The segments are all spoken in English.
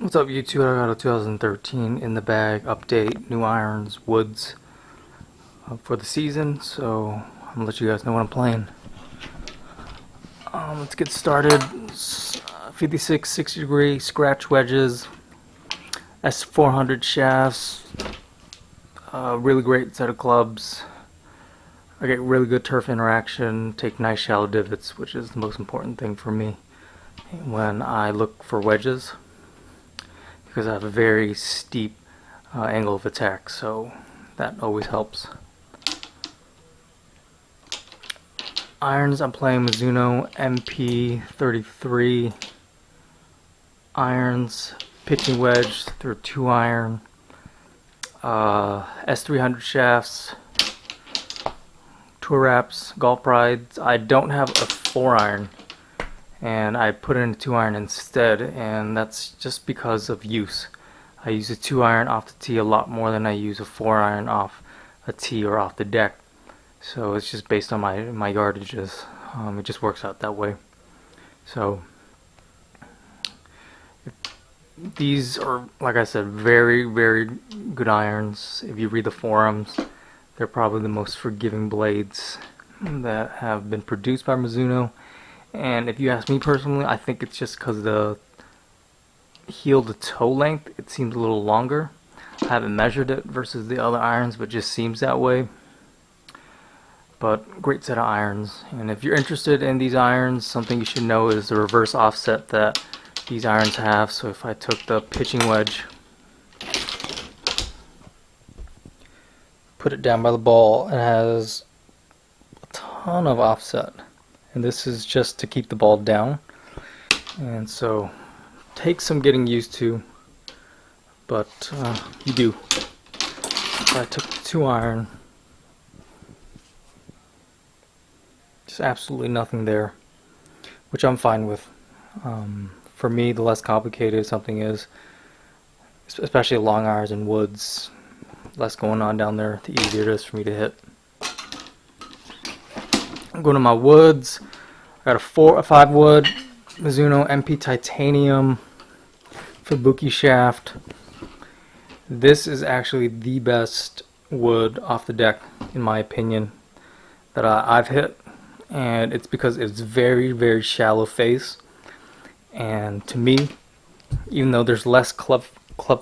What's up YouTube? I got a 2013 in the bag update, new irons, woods for the season, so I'm gonna let you guys know what I'm playing. Let's get started. 56 60 degree scratch wedges, S400 shafts, really great set of clubs. I get really good turf interaction, take nice shallow divots, which is the most important thing for me when I look for wedges, because I have a very steep angle of attack, so that always helps. Irons, I'm playing Mizuno MP33 irons, pitching wedge through 2 iron, S300 shafts, tour wraps, golf prides. I don't have a 4 iron, and I put it in a 2 iron instead, and that's just because of use. I use a 2 iron off the tee a lot more than I use a 4 iron off a tee or off the deck. So it's just based on my yardages. It just works out that way. So these are, like I said, very, very good irons. If you read the forums, they're probably the most forgiving blades that have been produced by Mizuno. And if you ask me personally, I think it's just because the heel to toe length, it seems a little longer. I haven't measured it versus the other irons, but it just seems that way. But great set of irons. And if you're interested in these irons, something you should know is the reverse offset that these irons have. So if I took the pitching wedge, put it down by the ball, it has a ton of offset. And this is just to keep the ball down. And so takes some getting used to, but you do. If I took the 2 iron, just absolutely nothing there, which I'm fine with. For me, the less complicated something is, especially long irons and woods, less going on down there, the easier it is for me to hit. I'm going to my woods. I got a 5 wood Mizuno MP Titanium Fubuki shaft. This is actually the best wood off the deck, in my opinion, that I've hit. And it's because it's very, very shallow face, and to me, even though there's less club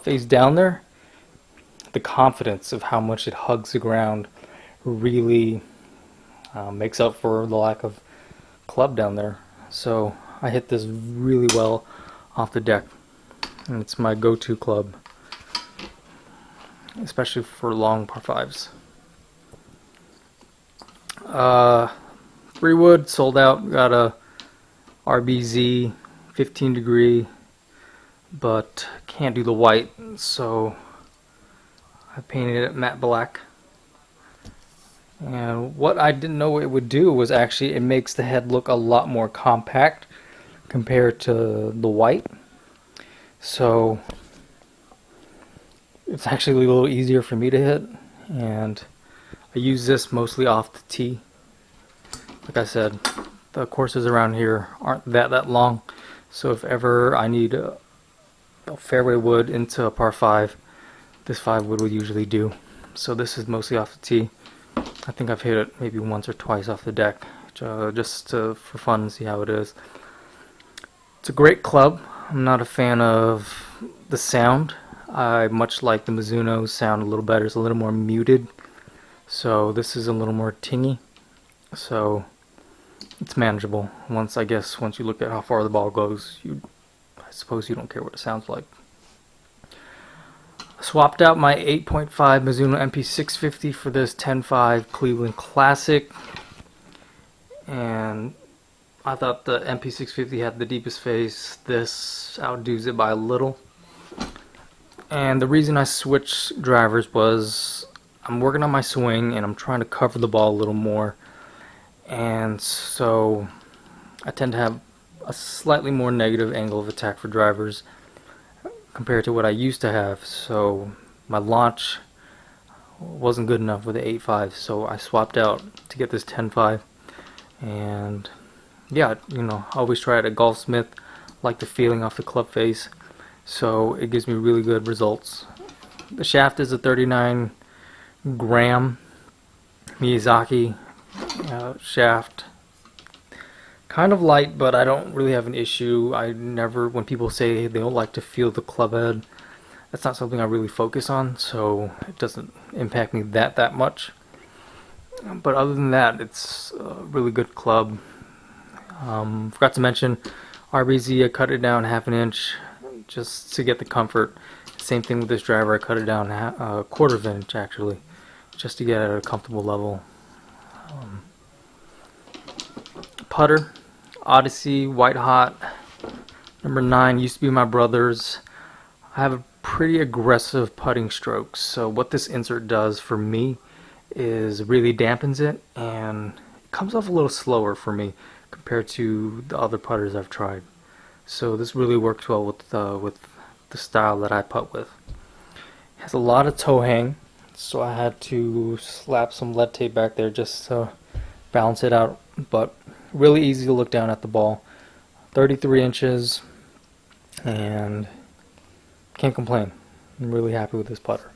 face down there, the confidence of how much it hugs the ground really makes up for the lack of club down there. So I hit this really well off the deck, and it's my go-to club, especially for long par 5s. 3 wood sold out. Got a RBZ 15 degree, but can't do the white, so I painted it matte black. And what I didn't know it would do was actually it makes the head look a lot more compact compared to the white. So it's actually a little easier for me to hit, and I use this mostly off the tee. Like I said, the courses around here aren't that long, so if ever I need a fairway wood into a par 5, this 5 wood would usually do. So this is mostly off the tee. I think I've hit it maybe once or twice off the deck, just for fun and see how it is. It's a great club. I'm not a fan of the sound. I much like the Mizuno sound a little better. It's a little more muted, so this is a little more tingy. So it's manageable. Once you look at how far the ball goes, I suppose you don't care what it sounds like. I swapped out my 8.5 Mizuno MP650 for this 10.5 Cleveland Classic, and I thought the MP650 had the deepest face. This outdoes it by a little. And the reason I switched drivers was I'm working on my swing and I'm trying to cover the ball a little more. And so I tend to have a slightly more negative angle of attack for drivers compared to what I used to have. So my launch wasn't good enough with the 8.5, so I swapped out to get this 10.5. And yeah, I always try it at Golfsmith. Like the feeling off the club face. so it gives me really good results. The shaft is a 39 gram Miyazaki shaft. Kind of light, but I don't really have an issue. I never, when people say they don't like to feel the club head, that's not something I really focus on, so it doesn't impact me that much. But other than that, it's a really good club. Forgot to mention, RBZ, I cut it down half an inch just to get the comfort. Same thing with this driver, I cut it down a quarter of an inch actually, just to get at a comfortable level. Putter, Odyssey White Hot number 9, used to be my brother's. I have a pretty aggressive putting strokes, so what this insert does for me is really dampens it, and it comes off a little slower for me compared to the other putters I've tried. So this really works well with the style that I putt with. It has a lot of toe hang, so I had to slap some lead tape back there just to balance it out, but really easy to look down at the ball. 33 inches, and can't complain. I'm really happy with this putter.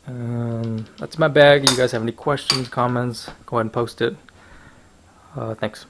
That's my bag. You guys have any questions, comments, go ahead and post it. Thanks.